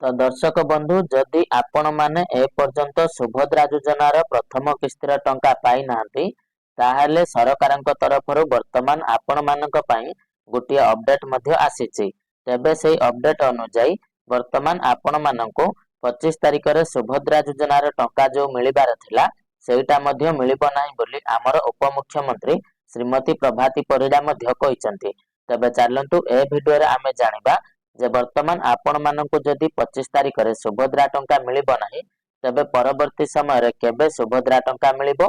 तो दर्शक बंधु जदि आपण माने ए पर्यंत सुभद्रा योजनार प्रथम किस्तिर टंका पाई नांती ताहेले सरकारक तरफरु वर्तमान आपण मानक पई गोटे अपडेट मध्ये आसीची। तेबे सेही अपडेट अनुसार वर्तमान आपण मानकु 25 तारिख रे सुभद्रा योजनार टंका जो मिलिबार थिला सेटा मध्ये मिलिबो नाही बोली आमर उपमुख्यमंत्री श्रीमती प्रभाती परिडा मध्ये कहिसंती। तेबे चलंतु ए वीडियो रे आमे जानिबा जे वर्तमान आपण मानकु जदि 25 तारिख रे सुभद्रा टंका मिलिबो नाही तबे परवर्ती समय रे केबे सुभद्रा टंका मिलिबो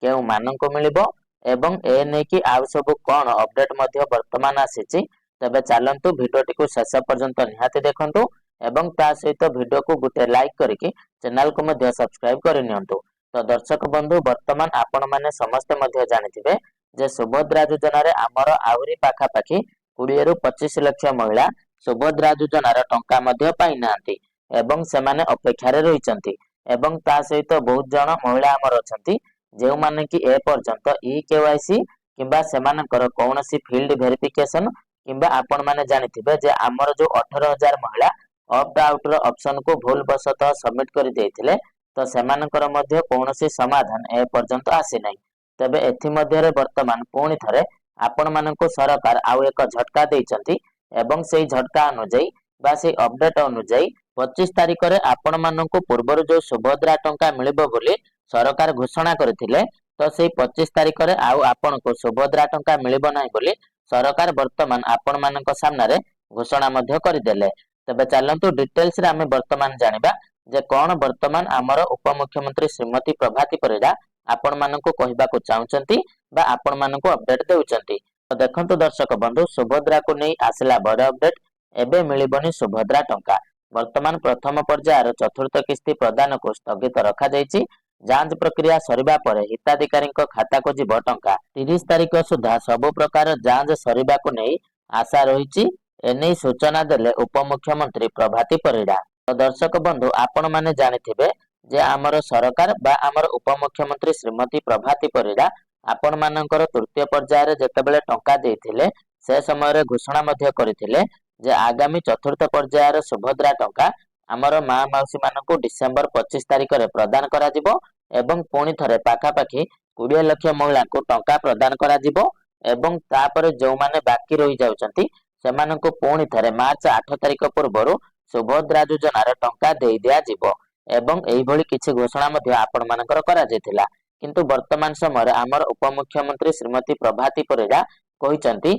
केउ मानकु मिलिबो एवं ए नै कि आउ सब कोन अपडेट मध्ये वर्तमान आसीची। तबे चलंतु वीडियो टिकु शेष पर्यंत निहाती देखंतु एवं ता सहित वीडियो को गुटे लाइक करके चैनल को मध्ये सब्सक्राइब करि नियंतु। तो दर्शक बंधु वर्तमान आपण माने समस्त मध्ये जानिथिबे जे सुभद्रा योजना रे हमर आहुरी पाखा पाखी 20 रु 25 लाख महिला सुभद्रा योजनार टंका मध्ये पाई नांती एवं सेमाने अपेक्षा रे रहिचंती एवं ता सहित बहुत जण महिला हमर अछंती जे माने कि ए पर्यंत ई केवाईसी किबा सेमानकर कोनोसी फील्ड वेरिफिकेशन किबा आपण माने जानिथिबे जे हमर जो 18000 महिला ऑप्ट आउट रो ऑप्शन को भूल बसत सबमिट करि देथिले तो सेमानकर मध्ये कोनोसी समाधान ए पर्यंत आसी नै। तबे एथि मध्ये रे वर्तमान पुणी थरे आपण माननको सरकार आउ एक झटका देइचंती एवं सेही झटका अनुଯାयी बा सेही अपडेट अनुଯାयी 25 तारिख रे आपण माननको पूर्वर जो सुभद्रा टंका मिलिबो बोली सरकार घोषणा करथिले तो सेही 25 तारिख रे आउ आपनको सुभद्रा टंका मिलिबो नाही बोली सरकार वर्तमान आपण माननको सामने रे घोषणा मध्ये करिदेले। तबे चलंतु डिटेल्स रे आमे वर्तमान जानिबा जे कोन वर्तमान हमर उपमुख्यमंत्री श्रीमती प्रभाती परिडा आपण माननको कहिबाको चाहुचंती बा आपण माननको अपडेट देउचंती। तो देखंतु दर्शक बंधु सुभद्रा को नै आसला बड़ अपडेट एबे मिलिबनी सुभद्रा टंका वर्तमान प्रथम पर्यायर चतुर्थ किस्ती प्रदान को स्थगित रखा जायछि। जांच प्रक्रिया सरिबा परे हिताधिकारी खाता को जीव टंका 30 तारिख सुधा सब प्रकार जांच सरिबा को नै आशा रहिछि एनै सूचना देले उपमुख्यमंत्री प्रभाती परिडा। तो दर्शक बंधु आपण माने जानिथिबे जे आमर सरकार बा आमर उपमुख्यमंत्री श्रीमती प्रभाती परिडा आपण मानकर तृतीय पर्यायर जेतेबेले टंका देथिले से समय रे घोषणा मध्ये करथिले जे आगामी चतुर्थ पर्यायर सुभद्रा टंका आमर मा माउसी मानकु डिसेंबर 25 तारिख रे प्रदान करा जिवो एवं पुणी थरे पाखा पाखी 20 लाख महिला को टंका प्रदान करा जिवो एवं तापरे जो माने बाकी रहि जाउचंती सेमानकु पुणी थरे मार्च 8 तारिख पूर्वरु सुभद्रा योजनार टंका देई दिया जिवो एवं एही भली किछि घोषणा मध्ये आपण मानकर करा जेथिला। किंतु वर्तमान समय आमर उपमुख्यमंत्री श्रीमती प्रभाती परिडा कहिसंती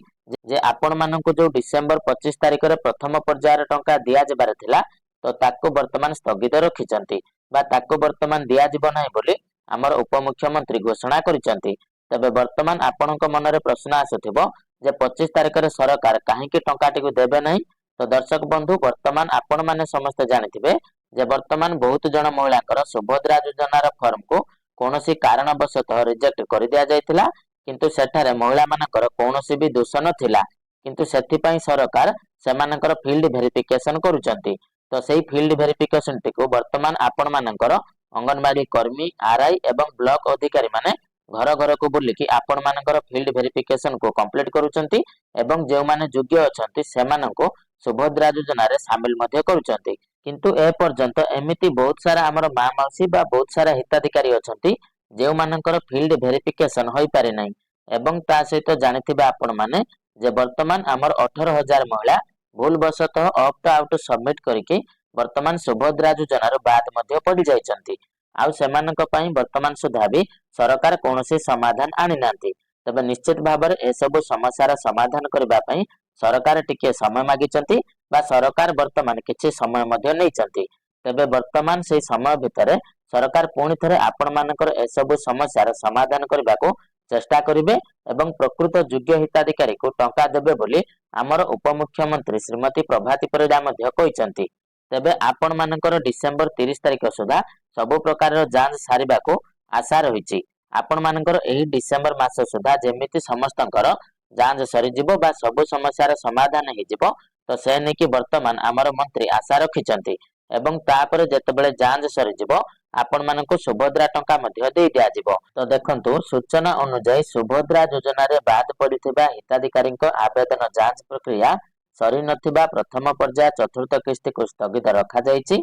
जे आपण मानकु जो डिसेंबर 25 तारिख रे प्रथम पर्यायर टंका दिया जबार थिला तो ताको वर्तमान स्थगित रखिसंती बा ताको वर्तमान दिया जिवो नाही बोली आमर उपमुख्यमंत्री घोषणा करिसंती। तबे वर्तमान आपणक मनरे प्रश्न आसुथिबो जे 25 तारिख रे सरकार काहे कि टंकाटी को देबे नाही। तो दर्शक बंधु वर्तमान आपण माने समस्त जानिथिबे जे वर्तमान बहुत जन महिलांकर सुभद्रा योजनार फॉर्म को कोनोसी कारणवशतः रिजेक्ट कर दिया जायतिला किंतु सेठारे महिला मानकर कोनोसी भी दोष नथिला किंतु सेथि पई सरकार सेमानकर फील्ड वेरिफिकेशन करूचंती। तो सेही फील्ड वेरिफिकेशन टिको वर्तमान आपण मानकर अंगनवाड़ी कर्मी आरआई एवं ब्लॉक अधिकारी माने घर घर को बुलिकी आपण मानकर फील्ड वेरिफिकेशन को कंप्लीट करूचंती एवं जे माने योग्य अछंती सेमाननको सुभद्रा योजना रे शामिल मध्ये करूचंती। किंतु ए पर्यंत एमिति बहुत सारा हमर मा माउसी बा बहुत सारा हिताधिकारी अछंती जे मानकर फील्ड वेरिफिकेशन होई पारे नै एवं ता सहित जानिथिबा आपण माने जे वर्तमान हमर 18000 महिला भूल बसतः ऑप्ट आउट सबमिट करके वर्तमान सुभद्रा योजना रो बाद मध्ये पड़ी जायचंती आउ सेमानक पई वर्तमान सुधा भी सरकार कोनोसी समाधान आनि नांती। तबे निश्चित भाबर ए सब समस्यार समाधान करबा पई सरकार टिके समय मागिचंती बा सरकार वर्तमान किछि समय मध्ये नैचंती। तबे वर्तमान से समय भितरे सरकार पुणी थरे आपण मानकर ए सब समस्यार समाधान करबाको चेष्टा करिवे एवं प्रकृत योग्य हिताधिकारी को टंका देबे बोली आमर उपमुख्यमंत्री श्रीमती प्रभाती परिडा मध्ये कहिसंती। तबे आपण मानकर डिसेंबर 30 तारिख सुधा सब प्रकार जांच सारिबाको आशा रहिछि। आपण मानकर एही डिसेंबर मास सुधा जेमिति समस्तंकर जांच सरी जिवो बा सब समस्यार समाधान हे जिवो तो से नै कि वर्तमान आमर मंत्री आशा रखिचंती एवं तापर जेतेबेले जांच सरी जिवो आपण माननको सुभद्रा टंका मध्ये देई दिया जिवो। तो देखंतु सूचना अनुसार सुभद्रा योजना रे बाद पड़िथिबा हिताधिकारी आवेदन जांच प्रक्रिया ସରି ନଥିବା ପ୍ରଥମ ପର୍ଯ୍ୟାୟ ଚତୁର୍ଥ କିସ୍ତିକୁ ସ୍ଥଗିତ ରଖାଯାଇଛି।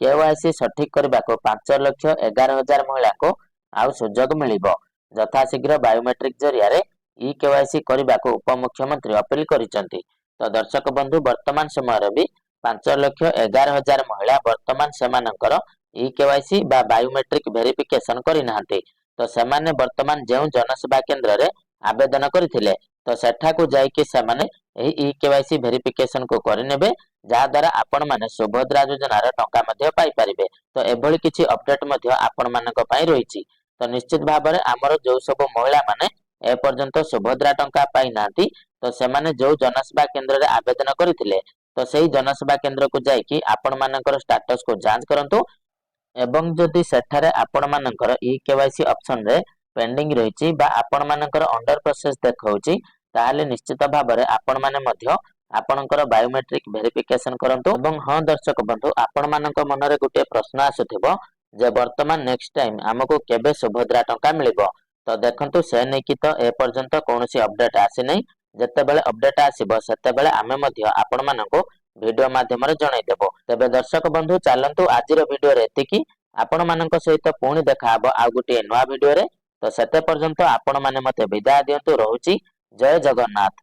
କେୱାଇସି ସଠିକ୍ କରିବାକୁ 5,11,000 ମହିଳାଙ୍କୁ ଆଉ ସୁଯୋଗ ମିଳିବ। ଯଥାଶୀଘ୍ର ବାୟୋମେଟ୍ରିକ୍ ଜରିଆରେ ଇ କେୱାଇସି କରିବାକୁ ଉପମୁଖ୍ୟମନ୍ତ୍ରୀ ଅପିଲ କରିଛନ୍ତି। ତ ଦର୍ଶକ ବନ୍ଧୁ, ବର୍ତ୍ତମାନ ସମୟରେ ବି 5,11,000 ମହିଳା ବର୍ତ୍ତମାନ ସେମାନଙ୍କର ଇ କେୱାଇସି ବା ବାୟୋମେଟ୍ରିକ୍ ଭେରିଫିକେସନ କରିନାହାନ୍ତି। ତ ସେମାନେ ବର୍ତ୍ତମାନ ଯେଉଁ ଜନସେବା କେନ୍ଦ୍ରରେ ଆବେଦନ କରିଥିଲେ, ତ ସେଠାକୁ ଯାଇକି ସେମାନେ ଏହି ଇ କେୱାଇସି ଭେରିଫିକେସନକୁ କରିନେବେ, ଯାହାଦ୍ୱାରା ଆପଣମାନେ ସୁଭଦ୍ରା ଯୋଜନାର ଟଙ୍କା ମଧ୍ୟ ପାଇପାରିବେ। ତ ଏଭଳି କିଛି ଅପଡେଟ୍ ମଧ୍ୟ ଆପଣମାନଙ୍କ ପାଇଁ ରହିଛି। ତ ନିଶ୍ଚିତ ଭାବରେ ଆମର ଯେଉଁ ସବୁ ମହିଳାମାନେ ଏପର୍ଯ୍ୟନ୍ତ ସୁଭଦ୍ରା ଟଙ୍କା ପାଇନାହାନ୍ତି, ତ ସେମାନେ ଯେଉଁ ଜନସେବା କେନ୍ଦ୍ରରେ ଆବେଦନ କରିଥିଲେ, ତ ସେହି ଜନସେବା କେନ୍ଦ୍ରକୁ ଯାଇକି ଆପଣମାନଙ୍କର ଷ୍ଟାଟସକୁ ଯାଞ୍ଚ କରନ୍ତୁ ଏବଂ ଯଦି ସେଠାରେ ଆପଣମାନଙ୍କର ଇ କେୱାଇସି ଅପସନରେ ପେଣ୍ଡିଂ ରହିଛି ବା ଆପଣମାନଙ୍କର ଅଣ୍ଡର ପ୍ରୋସେସ ଦେଖାଉଛି, ତାହେଲେ ନିଶ୍ଚିତ ଭାବରେ ଆପଣମାନେ ମଧ୍ୟ ଆପଣଙ୍କର ବାୟୋମେଟ୍ରିକ୍ ଭେରିଫିକେସନ କରନ୍ତୁ। ଏବଂ ହଁ ଦର୍ଶକ ବନ୍ଧୁ, ଆପଣମାନଙ୍କ ମନରେ ଗୋଟିଏ ପ୍ରଶ୍ନ ଆସୁଥିବ ଯେ ବର୍ତ୍ତମାନ ନେକ୍ସଟ ଟାଇମ୍ ଆମକୁ କେବେ ସୁଭଦ୍ରା ଟଙ୍କା ମିଳିବ? ତ ଦେଖନ୍ତୁ, ସେ ନେଇକି ତ ଏପର୍ଯ୍ୟନ୍ତ କୌଣସି ଅପଡେଟ୍ ଆସିନାହିଁ। ଯେତେବେଳେ ଅପଡେଟ୍ ଆସିବ ସେତେବେଳେ ଆମେ ମଧ୍ୟ ଆପଣମାନଙ୍କୁ ଭିଡିଓ ମାଧ୍ୟମରେ ଜଣାଇଦେବୁ। ତେବେ ଦର୍ଶକ ବନ୍ଧୁ, ଚାଲନ୍ତୁ ଆଜିର ଭିଡିଓରେ ଏତିକି। ଆପଣମାନଙ୍କ ସହିତ ପୁଣି ଦେଖାହବ ଆଉ ଗୋଟିଏ ନୂଆ ଭିଡିଓରେ। ତ ସେତେ ପର୍ଯ୍ୟନ୍ତ ଆପଣମାନେ ମତେ ବିଦାୟ ଦିଅନ୍ତୁ। ରହୁଛି। ଜୟ ଜଗନ୍ନାଥ।